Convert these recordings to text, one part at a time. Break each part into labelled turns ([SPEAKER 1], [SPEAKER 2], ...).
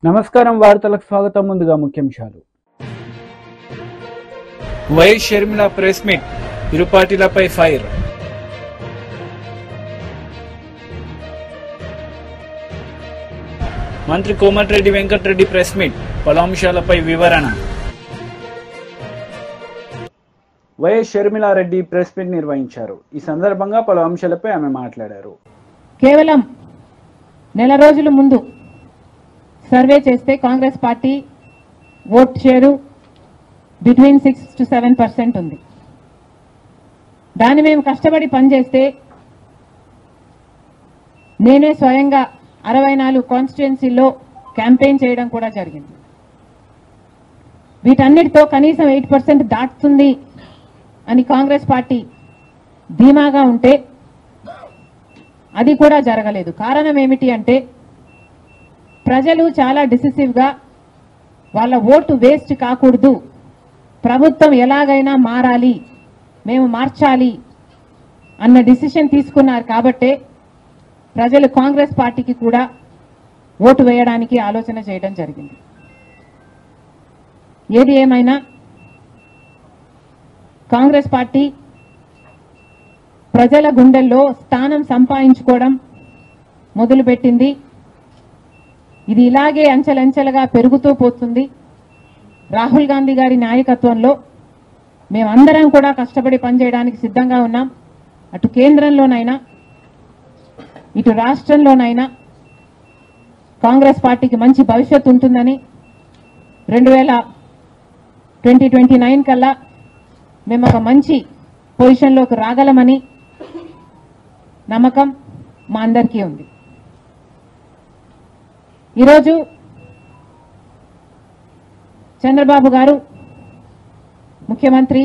[SPEAKER 1] నమస్కారం వార్తలకు స్వాగతం. ముందుగా ముఖ్యాంశాలు.
[SPEAKER 2] వైఎస్ షర్మిల ప్రెస్ మీట్, ఇరు పార్టీలపై ఫైర్. మంత్రి కోమటిరెడ్డి వెంకటరెడ్డి ప్రెస్ మీట్, పలు అంశాలపై వివరణ.
[SPEAKER 1] వైఎస్ షర్మిలారెడ్డి ప్రెస్ మీట్ నిర్వహించారు. ఈ సందర్భంగా పలు అంశాలపై ఆమె మాట్లాడారు.
[SPEAKER 3] కేవలం నెల రోజుల ముందు సర్వే చేస్తే Congress party vote share between 6 to 7% ఉంది. దాన్ని మేము కష్టపడి పనిచేస్తే నేనే స్వయంగా 64 కాన్స్టిట్యుయెన్సీల్లో క్యాంపెయిన్ చేయడం కూడా జరిగింది. వీటన్నిటితో కనీసం 8% దాటుతుంది అని కాంగ్రెస్ పార్టీ ధీమాగా ఉంటే అది కూడా జరగలేదు. కారణం ఏమిటి అంటే ప్రజలు చాలా డిసిసివ్గా వాళ్ళ ఓటు వేస్ట్ కాకూడదు, ప్రభుత్వం ఎలాగైనా మారాలి, మేము మార్చాలి అన్న డిసిషన్ తీసుకున్నారు. కాబట్టే ప్రజలు కాంగ్రెస్ పార్టీకి కూడా ఓటు వేయడానికి ఆలోచన చేయడం జరిగింది. ఏది ఏమైనా కాంగ్రెస్ పార్టీ ప్రజల గుండెల్లో స్థానం సంపాదించుకోవడం మొదలుపెట్టింది. ఇది ఇలాగే అంచెలంచెలుగా పెరుగుతూ పోతుంది. రాహుల్ గాంధీ గారి నాయకత్వంలో మేమందరం కూడా కష్టపడి పనిచేయడానికి సిద్ధంగా ఉన్నాం. అటు కేంద్రంలోనైనా ఇటు రాష్ట్రంలోనైనా కాంగ్రెస్ పార్టీకి మంచి భవిష్యత్తు ఉంటుందని 2029 కల్లా మేము ఒక మంచి పొజిషన్లోకి రాగలమని నమ్మకం మా అందరికీ ఉంది. ఈరోజు చంద్రబాబు గారు ముఖ్యమంత్రి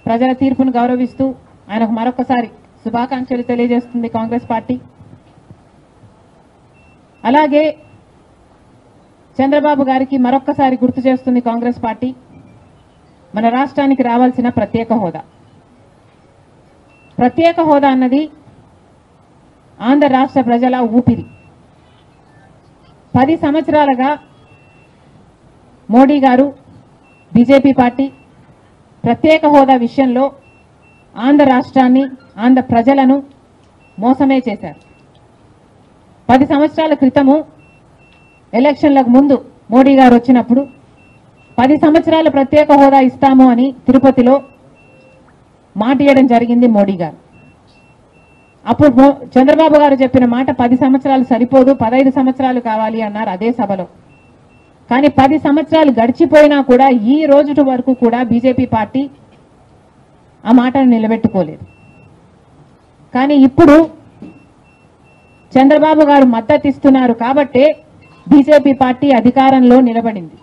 [SPEAKER 3] ప్రజల తీర్పును గౌరవిస్తూ ఆయనకు మరొకసారి శుభాకాంక్షలు తెలియజేస్తుంది కాంగ్రెస్ పార్టీ. అలాగే చంద్రబాబు గారికి మరొకసారి గుర్తు చేస్తుంది కాంగ్రెస్ పార్టీ మన రాష్ట్రానికి రావాల్సిన ప్రత్యేక హోదా. ప్రత్యేక హోదా అన్నది ఆంధ్ర రాష్ట్ర ప్రజల ఊపిరి. 10 సంవత్సరాలుగా మోడీ గారు బీజేపీ పార్టీ ప్రత్యేక హోదా విషయంలో ఆంధ్ర రాష్ట్రాన్ని ఆంధ్ర ప్రజలను మోసమే చేశారు. 10 సంవత్సరాల క్రితము ఎలక్షన్లకు ముందు మోడీ గారు వచ్చినప్పుడు 10 సంవత్సరాల ప్రత్యేక హోదా ఇస్తాము అని తిరుపతిలో మాట ఇవ్వడం జరిగింది మోడీ గారు. అప్పుడు చంద్రబాబు గారు చెప్పిన మాట 10 సంవత్సరాలు సరిపోదు, 15 సంవత్సరాలు కావాలి అన్నారు అదే సభలో. కానీ 10 సంవత్సరాలు గడిచిపోయినా కూడా ఈ రోజు వరకు కూడా బీజేపీ పార్టీ ఆ మాటను నిలబెట్టుకోలేదు. కానీ ఇప్పుడు చంద్రబాబు గారు మద్దతు ఇస్తున్నారు కాబట్టే బీజేపీ పార్టీ అధికారంలో నిలబడింది.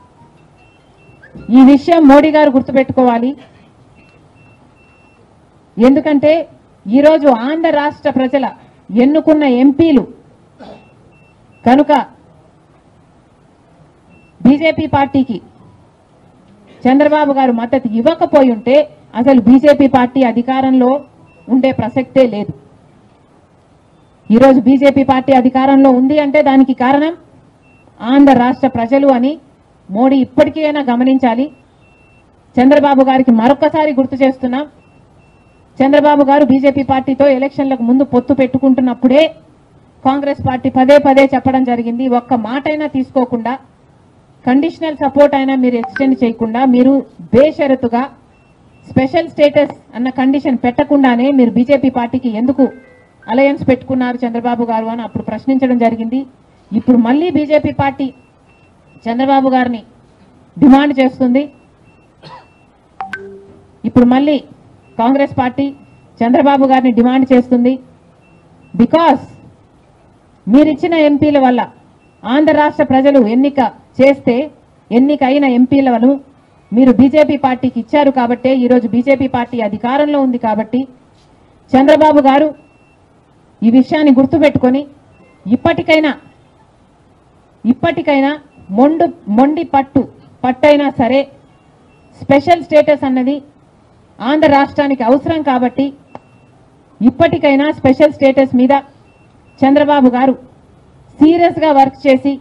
[SPEAKER 3] ఈ విషయం మోడీ గారు గుర్తుపెట్టుకోవాలి. ఎందుకంటే ఈరోజు ఆంధ్ర రాష్ట్ర ప్రజల ఎన్నుకున్న ఎంపీలు కనుక బీజేపీ పార్టీకి చంద్రబాబు గారు మద్దతు ఇవ్వకపోయి ఉంటే అసలు బీజేపీ పార్టీ అధికారంలో ఉండే ప్రసక్తే లేదు. ఈరోజు బీజేపీ పార్టీ అధికారంలో ఉంది అంటే దానికి కారణం ఆంధ్ర రాష్ట్ర ప్రజలు అని మోడీ ఇప్పటికైనా గమనించాలి. చంద్రబాబు గారికి మరొకసారి గుర్తు చేస్తున్నాం. చంద్రబాబు గారు బీజేపీ పార్టీతో ఎలక్షన్లకు ముందు పొత్తు పెట్టుకుంటున్నప్పుడే కాంగ్రెస్ పార్టీ పదే పదే చెప్పడం జరిగింది, ఒక్క మాటైనా తీసుకోకుండా కండిషనల్ సపోర్ట్ అయినా మీరు ఎక్స్టెండ్ చేయకుండా మీరు బేషరతుగా స్పెషల్ స్టేటస్ అన్న కండిషన్ పెట్టకుండానే మీరు బీజేపీ పార్టీకి ఎందుకు అలయన్స్ పెట్టుకున్నారు చంద్రబాబు గారు అని అప్పుడు ప్రశ్నించడం జరిగింది. ఇప్పుడు మళ్ళీ బీజేపీ పార్టీ చంద్రబాబు గారిని డిమాండ్ చేస్తుంది. ఇప్పుడు మళ్ళీ కాంగ్రెస్ పార్టీ చంద్రబాబు గారిని డిమాండ్ చేస్తుంది. బికాస్ మీరిచ్చిన ఎంపీల వల్ల ఆంధ్ర రాష్ట్ర ప్రజలు ఎన్నికైన ఎంపీలను మీరు బీజేపీ పార్టీకి ఇచ్చారు కాబట్టే ఈరోజు బీజేపీ పార్టీ అధికారంలో ఉంది. కాబట్టి చంద్రబాబు గారు ఈ విషయాన్ని గుర్తుపెట్టుకొని ఇప్పటికైనా మొండి పట్టైనా సరే స్పెషల్ స్టేటస్ అన్నది ఆంధ్ర రాష్ట్రానికి అవసరం. కాబట్టి ఇప్పటికైనా స్పెషల్ స్టేటస్ మీద చంద్రబాబు గారు సీరియస్గా వర్క్ చేసి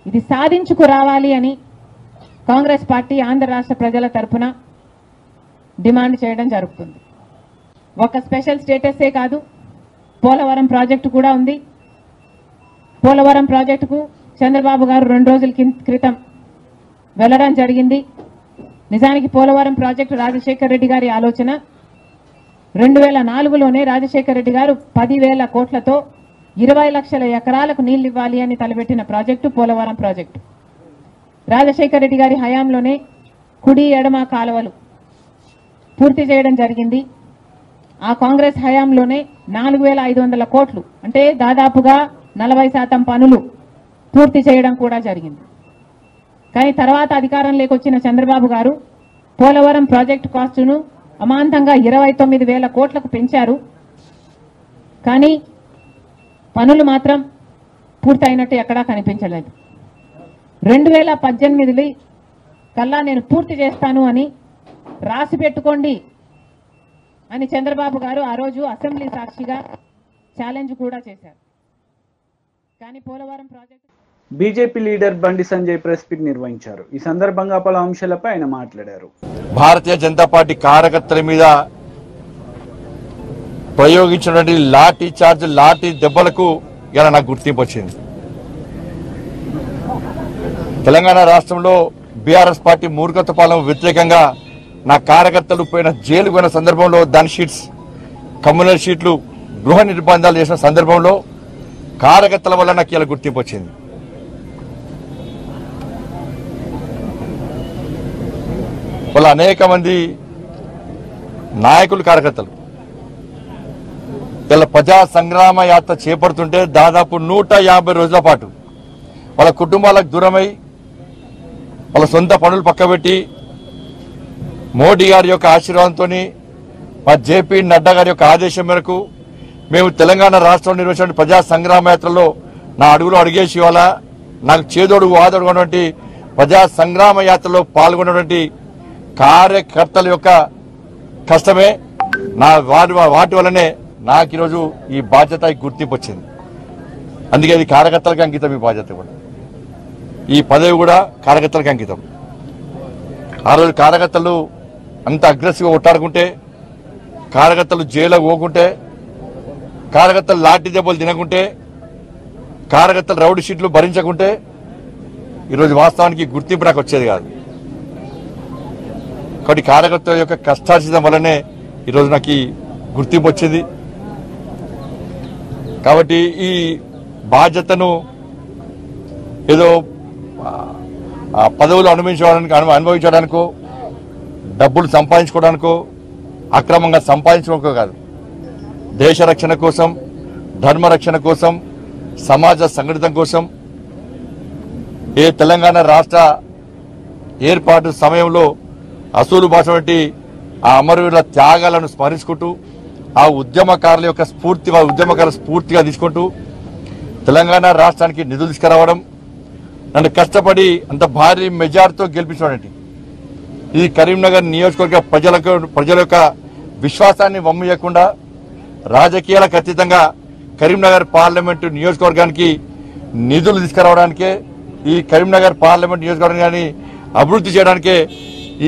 [SPEAKER 3] ఇది సాధించుకు రావాలి అని కాంగ్రెస్ పార్టీ ఆంధ్ర రాష్ట్ర ప్రజల తరఫున డిమాండ్ చేయడం జరుగుతుంది. ఒక స్పెషల్ స్టేటసే కాదు, పోలవరం ప్రాజెక్టు కూడా ఉంది. పోలవరం ప్రాజెక్టుకు చంద్రబాబు గారు 2 రోజుల క్రితం వెళ్ళడం జరిగింది. నిజానికి పోలవరం ప్రాజెక్టు రాజశేఖర్ రెడ్డి గారి ఆలోచన. 2004లోనే రాజశేఖర్ రెడ్డి గారు 10,000 కోట్లతో 20 లక్షల ఎకరాలకు నీళ్లు ఇవ్వాలి అని తలపెట్టిన ప్రాజెక్టు పోలవరం ప్రాజెక్టు. రాజశేఖర్ రెడ్డి గారి హయాంలోనే కుడి ఎడమ కాలువలు పూర్తి చేయడం జరిగింది. ఆ కాంగ్రెస్ హయాంలోనే 4,500 కోట్లు అంటే దాదాపుగా 40% పనులు పూర్తి చేయడం కూడా జరిగింది. కానీ తర్వాత అధికారంలోకి వచ్చిన చంద్రబాబు గారు పోలవరం ప్రాజెక్టు కాస్టును అమాంతంగా 29,000 కోట్లకు పెంచారు. కానీ పనులు మాత్రం పూర్తయినట్టు ఎక్కడా కనిపించలేదు. 2018 కల్లా నేను పూర్తి చేస్తాను అని రాసి పెట్టుకోండి అని చంద్రబాబు గారు ఆ రోజు అసెంబ్లీ సాక్షిగా ఛాలెంజ్ కూడా చేశారు. కానీ Polavaram project
[SPEAKER 1] BJP leader Bandi Sanjay press meet నిర్వహించారు. ఈ సందర్భంగా పలు అంశాలపై ఆయన మాట్లాడారు.
[SPEAKER 4] భారతీయ జనతా పార్టీ కార్యకర్తల మీద ప్రయోగించినటువంటి లాఠీ చార్జ్ లాఠీ దెబ్బలకు ఇలా నాకు గుర్తింపు వచ్చింది. తెలంగాణ రాష్ట్రంలో బీఆర్ఎస్ పార్టీ మూర్ఖత్వ పాలన వ్యతిరేకంగా నా కార్యకర్తలు జైలు పోయిన సందర్భంలో దాని షీట్స్ కమ్యూనల్ షీట్లు గృహ నిర్బంధాలు చేసిన సందర్భంలో కార్యకర్తల వల్ల నాకు ఇలా గుర్తింపు వచ్చింది. వాళ్ళ అనేక మంది నాయకులు కార్యకర్తలు ఇలా ప్రజా సంగ్రామ యాత్ర చేపడుతుంటే దాదాపు 150 రోజుల పాటు వాళ్ళ కుటుంబాలకు దూరమై వాళ్ళ సొంత పనులు పక్కబెట్టి మోడీ గారి యొక్క ఆశీర్వాదంతో మా జేపీ నడ్డా గారి యొక్క ఆదేశం మేరకు మేము తెలంగాణ రాష్ట్రంలో నిర్వహించిన ప్రజా సంగ్రామ యాత్రలో నా అడుగులో అడిగేసి ఇవాళ నాకు చేదోడు వాదోడు ఉన్నటువంటి ప్రజా సంగ్రామ యాత్రలో పాల్గొన్నటువంటి కార్యకర్తల యొక్క కష్టమే నా వాటి వల్లనే నాకు ఈరోజు ఈ బాధ్యత గుర్తింపు వచ్చింది. అందుకే ఇది కార్యకర్తలకు అంకితం. ఈ బాధ్యత కూడా ఈ పదవి కూడా కార్యకర్తలకు అంకితం. ఆ రోజు కార్యకర్తలు అంత అగ్రెసివ్గా కొట్టాడుకుంటే, కార్యకర్తలు జైలుకు పోకుంటే, కార్యకర్తలు లాఠీ దెబ్బలు తినకుంటే, కార్యకర్తలు రౌడీ షీట్లు భరించకుంటే ఈరోజు వాస్తవానికి గుర్తింపు నాకు వచ్చేది కాదు. కాబట్టి కార్యకర్తల యొక్క కష్టార్జితం వల్లనే ఈరోజు నాకు ఈ గుర్తింపు వచ్చింది. కాబట్టి ఈ బాధ్యతను ఏదో పదవులు అనుభవించడానికో డబ్బులు సంపాదించుకోవడానికో అక్రమంగా సంపాదించుకోవడానికో కాదు, దేశ రక్షణ కోసం, ధర్మ రక్షణ కోసం, సమాజ సంఘటితం కోసం ఏ తెలంగాణ రాష్ట్ర ఏర్పాటు సమయంలో అసూలు భాష వంటి ఆ అమరవీరుల త్యాగాలను స్మరించుకుంటూ ఆ ఉద్యమకారుల యొక్క స్ఫూర్తిగా తీసుకుంటూ తెలంగాణ రాష్ట్రానికి నిధులు తీసుకురావడం, నన్ను కష్టపడి అంత భారీ మెజార్టీతో గెలిపించడం, ఈ కరీంనగర్ నియోజకవర్గ ప్రజల యొక్క విశ్వాసాన్ని వమ్మియకుండా రాజకీయాలకు అతీతంగా కరీంనగర్ పార్లమెంటు నియోజకవర్గానికి నిధులు తీసుకురావడానికే, ఈ కరీంనగర్ పార్లమెంట్ నియోజకవర్గాన్ని అభివృద్ధి చేయడానికే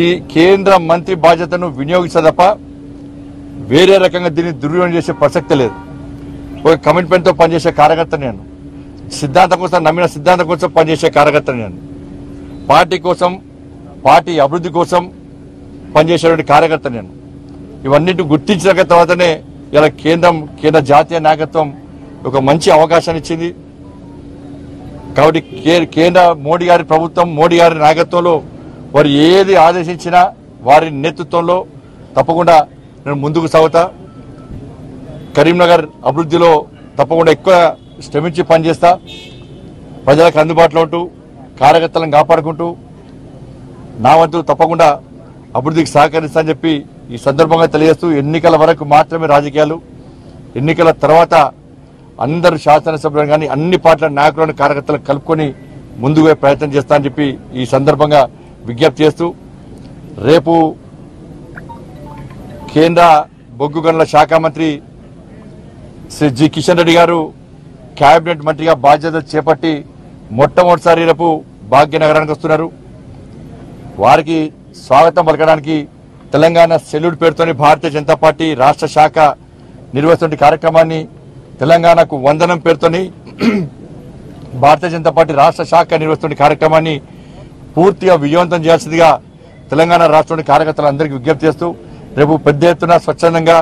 [SPEAKER 4] ఈ కేంద్ర మంత్రి బాధ్యతను వినియోగిస్తా తప్ప వేరే రకంగా దీన్ని దుర్వినియోగం చేసే ప్రసక్తి లేదు. ఒక కమిట్మెంట్తో పనిచేసే కార్యకర్త నేను, సిద్ధాంతం కోసం నమ్మిన సిద్ధాంతం కోసం పనిచేసే కార్యకర్త నేను, పార్టీ కోసం, పార్టీ అభివృద్ధి కోసం పనిచేసేటువంటి కార్యకర్త నేను. ఇవన్నిటి గుర్తించిన తర్వాతనే ఇలా కేంద్ర జాతీయ నాయకత్వం ఒక మంచి అవకాశాన్ని ఇచ్చింది. కాబట్టి కేంద్ర మోడీ గారి ప్రభుత్వం, మోడీ గారి నాయకత్వంలో వారు ఏది ఆదేశించినా వారి నేతృత్వంలో తప్పకుండా నేను ముందుకు సాగుతా. కరీంనగర్ అభివృద్ధిలో తప్పకుండా ఎక్కువ శ్రమించి పనిచేస్తా. ప్రజలకు అందుబాటులో ఉంటూ కార్యకర్తలను కాపాడుకుంటూ నా వంతు తప్పకుండా అభివృద్ధికి సహకరిస్తానని చెప్పి ఈ సందర్భంగా తెలియజేస్తూ, ఎన్నికల వరకు మాత్రమే రాజకీయాలు, ఎన్నికల తర్వాత అందరూ శాసనసభ్యులను కానీ అన్ని పార్టీల నాయకులను కార్యకర్తలను కలుపుకొని ముందుకు ప్రయత్నం చేస్తానని చెప్పి ఈ సందర్భంగా విజ్ఞప్తి చేస్తూ, రేపు కేంద్ర బొగ్గు గనుల శాఖ మంత్రి శ్రీ జి కిషన్ రెడ్డి గారు కేబినెట్ మంత్రిగా బాధ్యతలు చేపట్టి మొట్టమొదటిసారి రేపు భాగ్యనగరానికి వస్తున్నారు. వారికి స్వాగతం పలకడానికి తెలంగాణ సెల్యూట్ పేరుతోని భారతీయ జనతా పార్టీ రాష్ట్ర శాఖ నిర్వహిస్తున్న కార్యక్రమాన్ని, తెలంగాణకు వందనం పేరుతోని భారతీయ జనతా పార్టీ రాష్ట్ర శాఖ నిర్వహిస్తున్న కార్యక్రమాన్ని పూర్తిగా విజయవంతం చేయాల్సిందిగా తెలంగాణ రాష్ట్రంలోని కార్యకర్తలందరికీ విజ్ఞప్తి చేస్తూ రేపు పెద్ద ఎత్తున స్వచ్ఛందంగా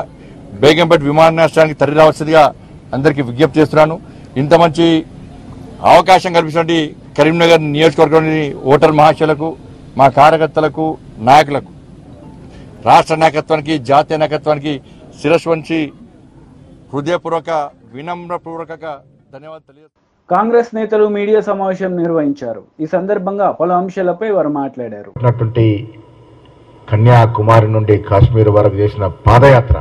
[SPEAKER 4] బేగంపేట విమానాశ్రయానికి తరలి రావాల్సిందిగా అందరికీ విజ్ఞప్తి చేస్తున్నాను. ఇంత మంచి అవకాశం కల్పించినటువంటి కరీంనగర్ నియోజకవర్గంలోని ఓటర్ మహాశయులకు, మా కార్యకర్తలకు, నాయకులకు, రాష్ట్ర నాయకత్వానికి, జాతీయ నాయకత్వానికి శిరస్సు వంచి హృదయపూర్వక వినమ్రపూర్వక ధన్యవాదాలు తెలియజేస్తున్నాను.
[SPEAKER 1] కాంగ్రెస్ నేతలు మీడియా సమావేశం నిర్వహించారు. ఈ సందర్భంగా పలు అంశాలపై వారు మాట్లాడారు.
[SPEAKER 5] కన్యాకుమారి నుండి కాశ్మీర్ వరకు చేసిన పాదయాత్ర,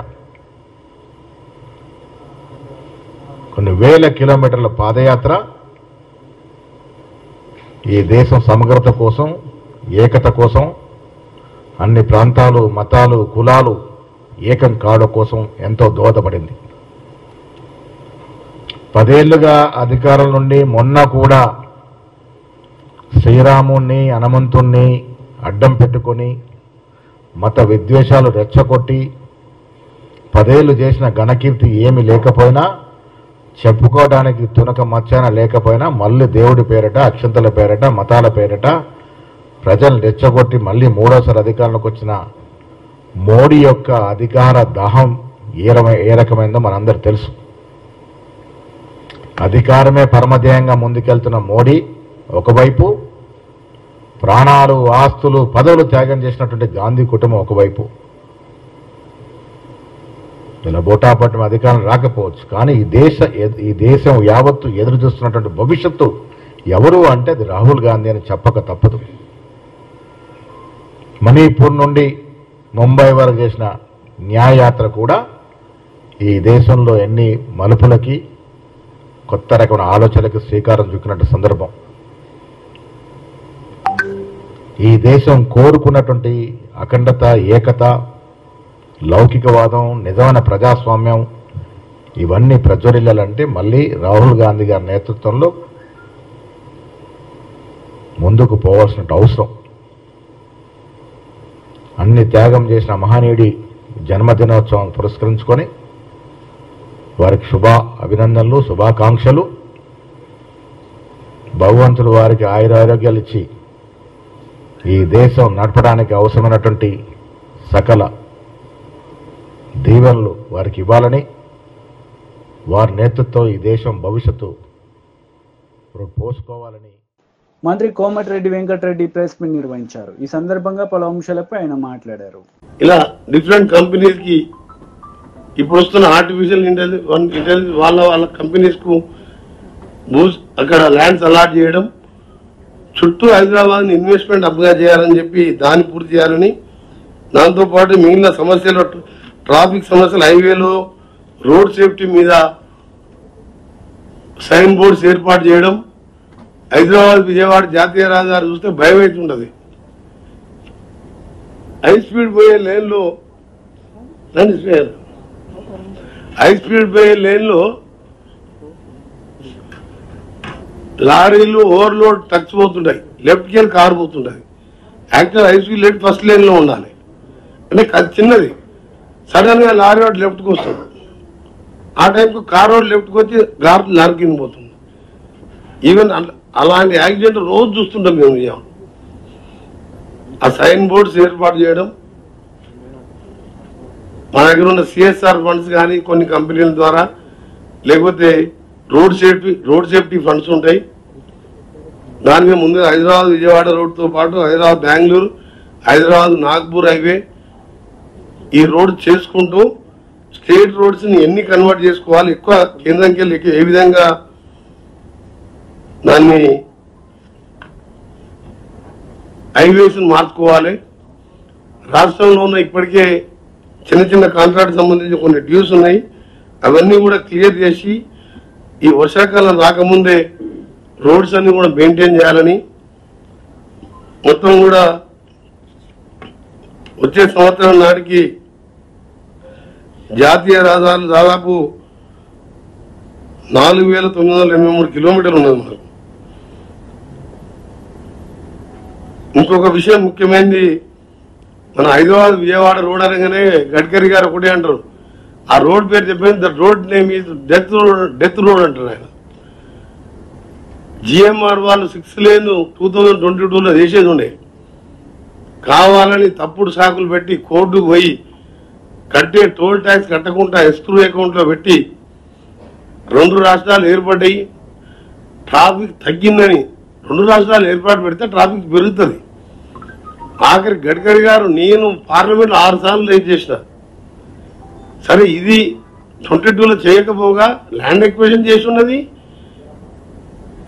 [SPEAKER 5] కొన్ని వేల కిలోమీటర్ల పాదయాత్ర ఈ దేశం సమగ్రత కోసం, ఏకత కోసం, అన్ని ప్రాంతాలు, మతాలు, కులాలు ఏకం కావడం కోసం ఎంతో దోహదపడింది. 10 ఏళ్లుగా అధికారం నుండి మొన్న కూడా శ్రీరాముణ్ణి, హనుమంతుణ్ణి అడ్డం పెట్టుకొని మత విద్వేషాలు రెచ్చగొట్టి 10 ఏళ్లు చేసిన ఘనకీర్తి ఏమీ లేకపోయినా, చెప్పుకోవడానికి తునక మచ్చాన లేకపోయినా, మళ్ళీ దేవుడి పేరిట, అక్షంతల పేరిట, మతాల పేరిట ప్రజలను రెచ్చగొట్టి మళ్ళీ 3వసారి అధికారంలోకి వచ్చిన మోడీ యొక్క అధికార దాహం ఏ రకమైందో మనందరూ తెలుసు. అధికారమే పరమధ్యేయంగా ముందుకెళ్తున్న మోడీ ఒకవైపు, ప్రాణాలు, ఆస్తులు, పదవులు త్యాగం చేసినటువంటి గాంధీ కుటుంబం ఒకవైపు. ఇలా బోటాపట్టం అధికారం రాకపోవచ్చు, కానీ ఈ దేశం యావత్తు ఎదురు చూస్తున్నటువంటి భవిష్యత్తు ఎవరు అంటే అది రాహుల్ గాంధీ అని చెప్పక తప్పదు. మణిపూర్ నుండి ముంబై వరకు చేసిన న్యాయయాత్ర కూడా ఈ దేశంలో ఎన్ని మలుపులకి, కొత్త రకమైన ఆలోచనలకు శ్రీకారం చుక్కినట్టు సందర్భం. ఈ దేశం కోరుకున్నటువంటి అఖండత, ఏకత, లౌకికవాదం, నిజమైన ప్రజాస్వామ్యం ఇవన్నీ ప్రజ్వరిల్లాలంటే మళ్ళీ రాహుల్ గాంధీ గారి నేతృత్వంలో ముందుకు పోవాల్సిన అవసరం. అన్ని త్యాగం చేసిన మహనీయుడి జన్మదినోత్సవం పురస్కరించుకొని వారికి అభినందనలు, శుభాకాంక్షలు. భగవంతుడు వారికి ఆయురారోగ్యాలు ఇచ్చి ఈ దేశం నడపడానికి అవసరమైనటువంటి సకల దీవెనలు వారికి ఇవ్వాలని, వారి నేతృత్వం ఈ దేశం భవిష్యత్తు పోసుకోవాలని
[SPEAKER 1] మంత్రి కోమటిరెడ్డి వెంకటరెడ్డి ప్రెస్ మీట్ నిర్వహించారు. ఈ సందర్భంగా పలు అంశాలపై ఆయన మాట్లాడారు.
[SPEAKER 6] ఇలా డిఫరెంట్ కంపెనీస్ కి ఇప్పుడు వస్తున్న ఆర్టిఫిషియల్ ఇంటెలిజెన్స్ వాళ్ళ కంపెనీస్ కు అక్కడ ల్యాండ్స్ అలాట్ చేయడం, చుట్టూ హైదరాబాద్ ఇన్వెస్ట్మెంట్ హబ్గా చేయాలని చెప్పి దాన్ని పూర్తి చేయాలని, దాంతోపాటు మిగిలిన సమస్యలు, ట్రాఫిక్ సమస్యలు, హైవేలో రోడ్ సేఫ్టీ మీద సైన్ బోర్డ్స్ ఏర్పాటు చేయడం. హైదరాబాద్ విజయవాడ జాతీయ రహదారి చూస్తే భయం అవుతుంటది. హై స్పీడ్ పోయే లేన్లో లారీలు ఓవర్లోడ్ ట్రక్స్ పోతుంటాయి, లెఫ్ట్కి వెళ్ళి కారు పోతుంటది. Actual high speed left first lane లో ఉండాలి, అంటే చిన్నది. సడన్ గా లారీ రోడ్ లెఫ్ట్కి వస్తుంది, ఆ టైంకు కార్ రోడ్ లెఫ్ట్కి వచ్చి లారీ కింద పోతుంది. ఈవెన్ అలాంటి యాక్సిడెంట్ రోజు చూస్తుంటాం మేము. ఆ సైన్ బోర్డ్స్ ఏర్పాటు చేయడం, మన దగ్గర ఉన్న సిఎస్ఆర్ ఫండ్స్ కానీ కొన్ని కంపెనీల ద్వారా, లేకపోతే రోడ్ సేఫ్టీ ఫండ్స్ ఉంటాయి. దాని మీద ముందు హైదరాబాద్ విజయవాడ రోడ్తో పాటు హైదరాబాద్ బెంగళూరు, హైదరాబాద్ నాగ్పూర్ హైవే ఈ రోడ్ చేసుకుంటూ స్టేట్ రోడ్స్ ని ఎన్ని కన్వర్ట్ చేసుకోవాలి, ఎక్కువ కేంద్రంకి వెళ్ళి ఏ విధంగా దాన్ని హైవేస్ మార్చుకోవాలి. రాష్ట్రంలో ఉన్న ఇప్పటికే చిన్న కాంట్రాక్ట్ సంబంధించి కొన్ని డ్యూస్ ఉన్నాయి, అవన్నీ కూడా క్లియర్ చేసి ఈ వర్షాకాలం రాకముందే రోడ్స్ అన్ని కూడా మెయింటైన్ చేయాలని, మొత్తం కూడా వచ్చే సంవత్సరం నాటికి జాతీయ రహదారులు దాదాపు 4,983 కిలోమీటర్లు ఉన్నది. మనకు ఇంకొక విషయం ముఖ్యమైనది, మన హైదరాబాద్ విజయవాడ రోడ్ అనగానే గడ్కరీ గారు ఒకటే అంటారు, ఆ రోడ్ పేరు చెప్పేది the road name is death road అంటారు ఆయన. జిఎంఆర్ వాళ్ళు 6 లేన్ 2022లో చేసేది ఉండే, కావాలని తప్పుడు సాకులు పెట్టి కోర్టుకు పోయి కట్టే టోల్ ట్యాక్స్ కట్టకుండా ఎస్క్రూ అకౌంట్ లో పెట్టి 2 రాష్ట్రాలు ఏర్పడ్డాయి. ట్రాఫిక్ తగ్గిందని 2 రాష్ట్రాలు ఏర్పాటు పెడితే ట్రాఫిక్ పెరుగుతుంది. ఆఖరి గడ్కరీ గారు నేను పార్లమెంట్ 6 సార్లు రేజ్ చేసిన. సరే ఇది 22లో చేయకపోగా ల్యాండ్ ఎక్విజిషన్ చేసి ఉన్నది,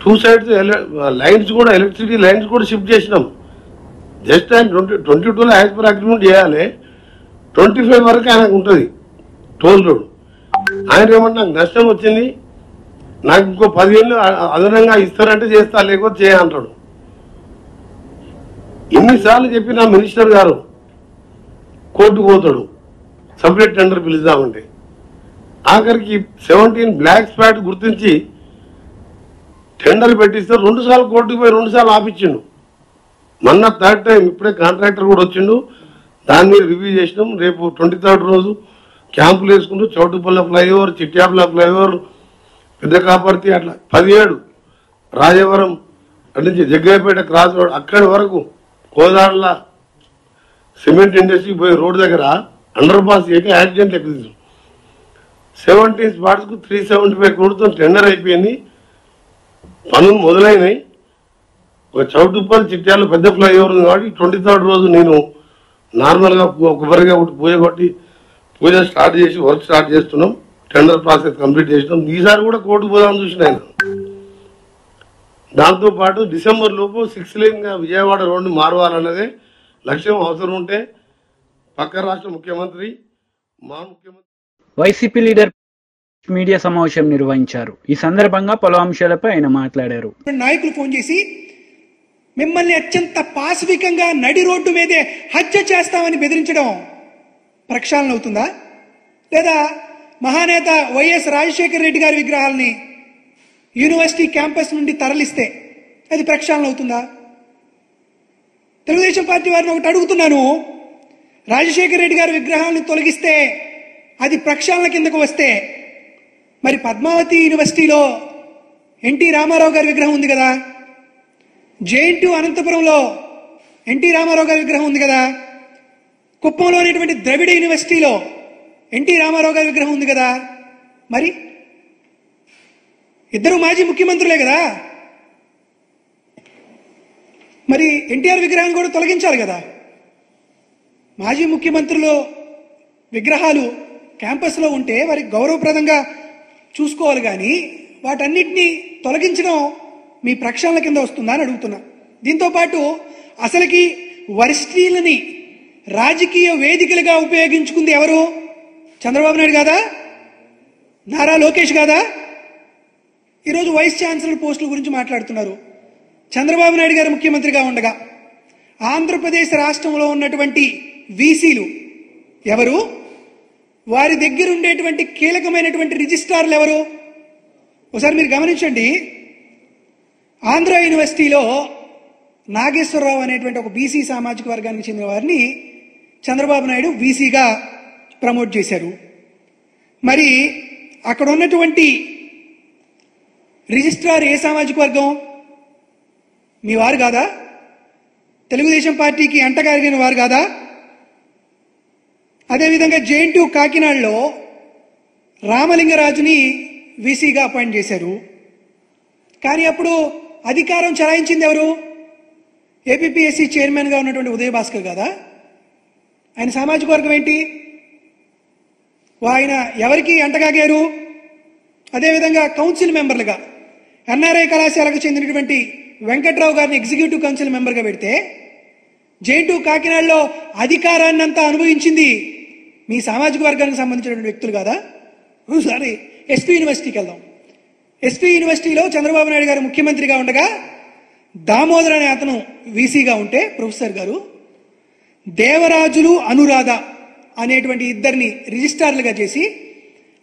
[SPEAKER 6] 2 సైడ్స్ లైన్స్ కూడా ఎలక్ట్రిసిటీ లైన్స్ కూడా షిఫ్ట్ చేసినాం. జస్ట్ ఆయన 22లో యాజ్ పర్ అగ్రిమెంట్ చేయాలి, 25 వరకు ఆయనకు ఉంటుంది టోల్ రోడ్. ఆయన ఏమంటే నాకు నష్టం వచ్చింది, నాకు ఇంకో 10 ఏళ్ళు అదనంగా ఇస్తారంటే చేస్తా, లేకపోతే చేయంటాడు. ఎన్నిసార్లు చెప్పిన మినిస్టర్ గారు కోర్టుకు పోతాడు సపరేట్ టెండర్ పిలుద్దామంటే. ఆఖరికి 17 బ్లాక్ స్పాట్ గుర్తించి టెండర్ పెట్టిస్తే 2 సార్లు కోర్టుకు పోయి 2 సార్లు ఆపించిండు. మొన్న 3rd టైం ఇప్పుడే కాంట్రాక్టర్ కూడా వచ్చిండు, దాని మీద రివ్యూ చేసినాం. రేపు 23rd రోజు క్యాంపులు వేసుకుంటూ చౌటుపల్ల ఫ్లైఓవర్, చిట్యాపల ఫ్లైఓవర్, పెద్ద కాపర్తి, అట్లా 17 రాజవరం అటు నుంచి జగ్గయ్యపేట క్రాస్ రోడ్ అక్కడి వరకు కోదాడల సిమెంట్ ఇండస్ట్రీ పోయే రోడ్ దగ్గర అండర్ పాస్ చేయక యాక్సిడెంట్ ఎక్కువ 17 స్పాట్స్ కు 375 కోట్లతో టెండర్ అయిపోయింది. పనులు మొదలైనాయి. ఒక చౌటుప్పల్ చిట్యాల పెద్ద ఫ్లైఓవర్ ఉంది కాబట్టి 23rd రోజు నేను నార్మల్ గా కొబ్బరిగా పూజ కొట్టి పూజ స్టార్ట్ చేసి వర్క్ స్టార్ట్ చేస్తున్నాం. టెండర్ ప్రాసెస్ కంప్లీట్ చేసినాం. ఈసారి కూడా కోర్టు పోదామని చూసిన ఆయన. దాంతో పాటు డిసెంబర్ లోపు 6 లేన్ గా విజయవాడ రోడ్డు మారవాలన్నదే లక్ష్యం. అవసరం ఉంటే పక్క రాష్ట్ర ముఖ్యమంత్రి మా ముఖ్యమంత్రి
[SPEAKER 1] వైసీపీ లీడర్ మీడియా సమావేశం నిర్వహించారు. ఈ సందర్భంగా పలు అంశాలపై ఆయన మాట్లాడారు.
[SPEAKER 7] నాయకులు ఫోన్ చేసి మిమ్మల్ని అత్యంత పాశవికంగా నడి రోడ్డు మీదే హత్య చేస్తామని బెదిరించడం ప్రక్షాళన అవుతుందా? లేదా మహానేత వైఎస్ రాజశేఖర రెడ్డి గారి విగ్రహాలని యూనివర్సిటీ క్యాంపస్ నుండి తరలిస్తే అది ప్రక్షాళన అవుతుందా? తెలుగుదేశం పార్టీ వారిని ఒకటి అడుగుతున్నాను, రాజశేఖర రెడ్డి గారి విగ్రహాలను తొలగిస్తే అది ప్రక్షాళన కిందకు వస్తే, మరి పద్మావతి యూనివర్సిటీలో ఎన్టీ రామారావు గారి విగ్రహం ఉంది కదా, జేఎన్టీయూ అనంతపురంలో ఎన్టీ రామారావు గారి విగ్రహం ఉంది కదా, కుప్పంలో అనేటువంటి ద్రవిడ యూనివర్సిటీలో ఎన్టీ రామారావు గారి విగ్రహం ఉంది కదా, మరి ఇద్దరు మాజీ ముఖ్యమంత్రులే కదా, మరి ఎన్టీఆర్ విగ్రహాన్ని కూడా తొలగించాలి కదా. మాజీ ముఖ్యమంత్రులు విగ్రహాలు క్యాంపస్లో ఉంటే వారికి గౌరవప్రదంగా చూసుకోవాలి, కానీ వాటన్నిటినీ తొలగించడం మీ ప్రక్షాళన కింద వస్తుందా అని అడుగుతున్నా. దీంతో పాటు అసలుకి వర్సిటీలని రాజకీయ వేదికలుగా ఉపయోగించుకుంది ఎవరు? చంద్రబాబు నాయుడు కాదా? నారా లోకేష్ కాదా? ఈరోజు వైస్ ఛాన్సలర్ పోస్టుల గురించి మాట్లాడుతున్నారు. చంద్రబాబు నాయుడు గారు ముఖ్యమంత్రిగా ఉండగా ఆంధ్రప్రదేశ్ రాష్ట్రంలో ఉన్నటువంటి వీసీలు ఎవరు? వారి దగ్గర ఉండేటువంటి కీలకమైనటువంటి రిజిస్ట్రార్లు ఎవరు? ఒకసారి మీరు గమనించండి. ఆంధ్ర యూనివర్సిటీలో నాగేశ్వరరావు అనేటువంటి ఒక బీసీ సామాజిక వర్గానికి చెందిన వారిని చంద్రబాబు నాయుడు వీసీగా ప్రమోట్ చేశారు. మరి అక్కడ ఉన్నటువంటి రిజిస్ట్రార్ ఏ సామాజిక వర్గం? మీ వారు కాదా? తెలుగుదేశం పార్టీకి అంటగారిన వారు కాదా? అదేవిధంగా జేఎన్టీయూ కాకినాడలో రామలింగరాజుని వీసీగా అపాయింట్ చేశారు. కానీ అప్పుడు అధికారం చలాయించింది ఎవరు? ఏపీపీఎస్సీ చైర్మన్గా ఉన్నటువంటి ఉదయభాస్కర్ కాదా? ఆయన సామాజిక వర్గం ఏంటి? ఆయన ఎవరికి అంటగాగారు? అదేవిధంగా కౌన్సిల్ మెంబర్లుగా ఎన్ఆర్ఐ కళాశాలకు చెందినటువంటి వెంకట్రావు గారిని ఎగ్జిక్యూటివ్ కౌన్సిల్ మెంబర్గా పెడితే జేఎన్టీయూ కాకినాడలో అధికారాన్ని అంతా అనుభవించింది మీ సామాజిక వర్గానికి సంబంధించినటువంటి వ్యక్తులు కాదా? ఒకసారి ఎస్పీ యూనివర్సిటీకి వెళ్దాం. ఎస్పీ యూనివర్సిటీలో చంద్రబాబు నాయుడు గారు ముఖ్యమంత్రిగా ఉండగా దామోదర్ అనే అతను వీసీగా ఉంటే ప్రొఫెసర్ గారు దేవరాజులు అనురాధ అనేటువంటి ఇద్దరిని రిజిస్ట్రార్లుగా చేసి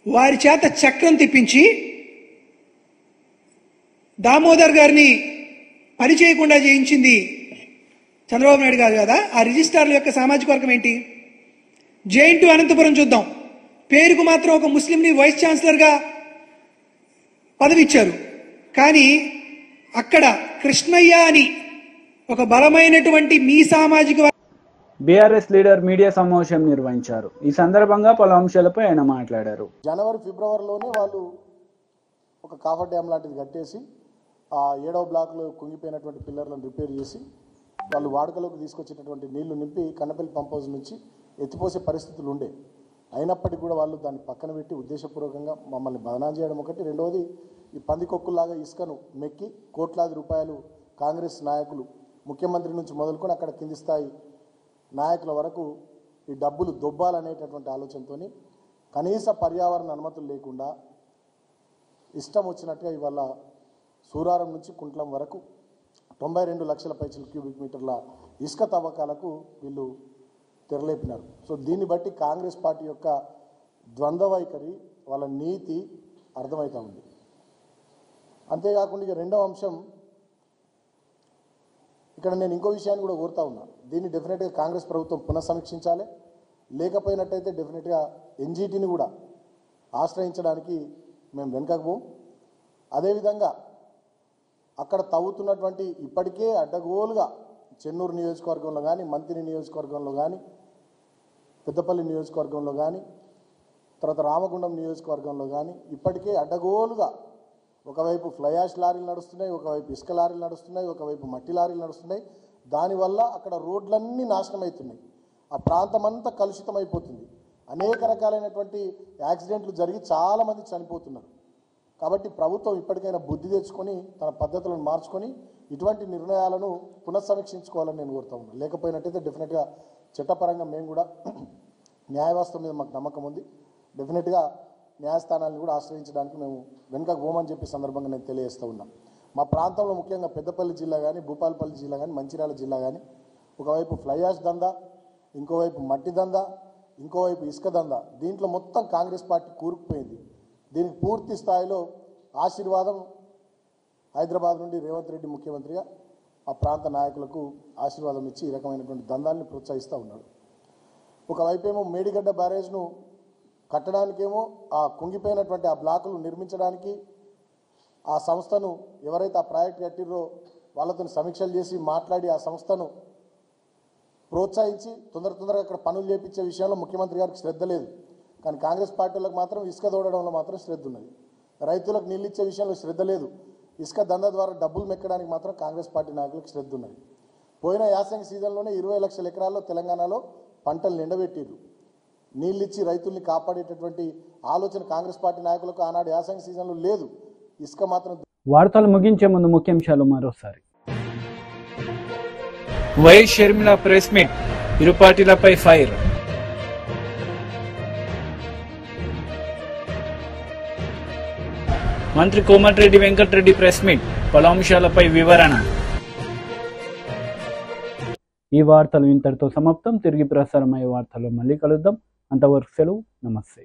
[SPEAKER 7] వారి చేత చక్రం తిప్పించి దామోదర్ గారిని పని చేయకుండా చేయించింది చంద్రబాబు నాయుడు గారు కదా, ఆ రిజిస్ట్రార్ల యొక్క సామాజిక వర్గం ఏంటి? జేఎన్టీ అనంతపురం చూద్దాం. పేరుకు మాత్రం ఒక ముస్లింని వైస్ ఛాన్సలర్గా పదవి ఇచ్చారు, కానీ అక్కడ కృష్ణయ్య అని ఒక బలమైనటువంటి మీ సామాజిక
[SPEAKER 1] బీఆర్ఎస్ లీడర్ మీడియా సమావేశం నిర్వహించారు. ఈ సందర్భంగా పలు అంశాలపై ఆయన మాట్లాడారు.
[SPEAKER 8] జనవరి ఫిబ్రవరిలోనే వాళ్ళు ఒక కాఫర్ డ్యామ్ లాంటిది కట్టేసి ఆ 7వ బ్లాక్లో కుంగిపోయినటువంటి పిల్లర్లను రిపేర్ చేసి వాళ్ళు వాడుకలోకి తీసుకొచ్చేటటువంటి నీళ్లు నింపి కన్నపల్లి పంప్ హౌస్ నుంచి ఎత్తిపోసే పరిస్థితులు ఉండే. అయినప్పటికీ కూడా వాళ్ళు దాన్ని పక్కన పెట్టి ఉద్దేశపూర్వకంగా మమ్మల్ని బదనాం చేయడం ఒకటి. రెండవది, ఈ పందికొక్కులాగా ఇసుకను మెక్కి కోట్లాది రూపాయలు కాంగ్రెస్ నాయకులు ముఖ్యమంత్రి నుంచి మొదలుకొని అక్కడ కింది స్థాయి నాయకుల వరకు ఈ డబ్బులు దొబ్బాలనేటటువంటి ఆలోచనతో కనీస పర్యావరణ అనుమతులు లేకుండా ఇష్టం వచ్చినట్టుగా ఇవాళ సూరారం నుంచి కుంట్లం వరకు 92 లక్షల పైచల క్యూబిక్ మీటర్ల ఇసుక తవ్వకాలకు వీళ్ళు తెరలేపినారు. సో దీన్ని బట్టి కాంగ్రెస్ పార్టీ యొక్క ద్వంద్వ వైఖరి, వాళ్ళ నీతి అర్థమవుతూ ఉంది. అంతేకాకుండా ఇక రెండవ అంశం, ఇక్కడ నేను ఇంకో విషయాన్ని కూడా కోరుతా ఉన్నా. దీన్ని డెఫినెట్గా కాంగ్రెస్ ప్రభుత్వం పునఃసమీక్షించాలి. లేకపోయినట్టయితే డెఫినెట్గా ఎన్జీటీని కూడా ఆశ్రయించడానికి మేము వెనుకకు. అదేవిధంగా అక్కడ తవ్వుతున్నటువంటి ఇప్పటికే అడ్డగోలుగా చెన్నూరు నియోజకవర్గంలో కానీ, మంత్రి నియోజకవర్గంలో కానీ, పెద్దపల్లి నియోజకవర్గంలో కానీ, తర్వాత రామగుండం నియోజకవర్గంలో కానీ ఇప్పటికే అడ్డగోలుగా ఒకవైపు ఫ్లై యాష్ లారీలు నడుస్తున్నాయి, ఒకవైపు ఇసుక లారీలు నడుస్తున్నాయి, ఒకవైపు మట్టి లారీలు నడుస్తున్నాయి. దానివల్ల అక్కడ రోడ్లన్నీ నాశనం అవుతున్నాయి. ఆ ప్రాంతం అంతా కలుషితం అయిపోతుంది. అనేక రకాలైనటువంటి యాక్సిడెంట్లు జరిగి చాలామంది చనిపోతున్నారు. కాబట్టి ప్రభుత్వం ఇప్పటికైనా బుద్ధి తెచ్చుకొని తన పద్ధతులను మార్చుకొని ఇటువంటి నిర్ణయాలను పునఃసమీక్షించుకోవాలని నేను కోరుతా ఉన్నాను. లేకపోయినట్టయితే డెఫినెట్గా చట్టపరంగా మేము కూడా న్యాయవ్యవస్థ మీద మాకు నమ్మకం ఉంది. డెఫినెట్గా న్యాయస్థానాలను కూడా ఆశ్రయించడానికి మేము వెనుకకు పోమని చెప్పి సందర్భంగా నేను తెలియజేస్తూ ఉన్నాను. మా ప్రాంతంలో ముఖ్యంగా పెద్దపల్లి జిల్లా కానీ, భూపాలపల్లి జిల్లా కానీ, మంచిర్యాల జిల్లా కానీ ఒకవైపు ఫ్లై యాష్ దందా, ఇంకోవైపు మట్టి దందా, ఇంకోవైపు ఇసుక దందా, దీంట్లో మొత్తం కాంగ్రెస్ పార్టీ కూరుకుపోయింది. దీనికి పూర్తి స్థాయిలో ఆశీర్వాదం హైదరాబాద్ నుండి రేవంత్ రెడ్డి ముఖ్యమంత్రిగా ఆ ప్రాంత నాయకులకు ఆశీర్వాదం ఇచ్చి ఈ రకమైనటువంటి దందాన్ని ప్రోత్సహిస్తూ ఉన్నాడు. ఒకవైపు ఏమో మేడిగడ్డ బ్యారేజ్ను కట్టడానికేమో ఆ కుంగిపోయినటువంటి ఆ బ్లాకులు నిర్మించడానికి ఆ సంస్థను ఎవరైతే ఆ ప్రాజెక్ట్ కట్టిరో వాళ్ళతో సమీక్షలు చేసి మాట్లాడి ఆ సంస్థను ప్రోత్సహించి తొందరగా అక్కడ పనులు చేపించే విషయంలో ముఖ్యమంత్రి గారికి శ్రద్ధ లేదు. కానీ కాంగ్రెస్ పార్టీలకు మాత్రం ఇసుక తోడడంలో మాత్రం శ్రద్ధ ఉన్నది. రైతులకు నీళ్ళు ఇచ్చే విషయంలో శ్రద్ధ లేదు. ఇసుక దందా ద్వారా డబ్బులు మెక్కడానికి మాత్రం కాంగ్రెస్ పార్టీ నాయకులకు శ్రద్ధ ఉన్నది. పోయిన యాసంగి సీజన్లోనే 20 లక్షల ఎకరాల్లో తెలంగాణలో పంటలు నిండబెట్టిరు. నీళ్ళిచ్చి రైతుల్ని కాపాడేటటువంటి ఆలోచన కాంగ్రెస్ పార్టీ నాయకులకు ఆనాడు యాసంగి సీజన్లో లేదు. ఇసుక మాత్రం.
[SPEAKER 1] వార్తలు ముగించే ముందు ముఖ్యాంశాలు మరోసారి.
[SPEAKER 2] వైఎస్ షర్మిల ప్రెస్ మీట్, ఇరు పార్టీలపై ఫైర్. మంత్రి కోమటిరెడ్డి వెంకటరెడ్డి ప్రెస్ మీట్, పలు అంశాలపై వివరణ.
[SPEAKER 1] ఈ వార్తలు ఇంతటితో సమాప్తం. తిరిగి ప్రసారమయ్యే వార్తల్లో మళ్ళీ కలుద్దాం. అంతవరకు సెలవు. నమస్తే.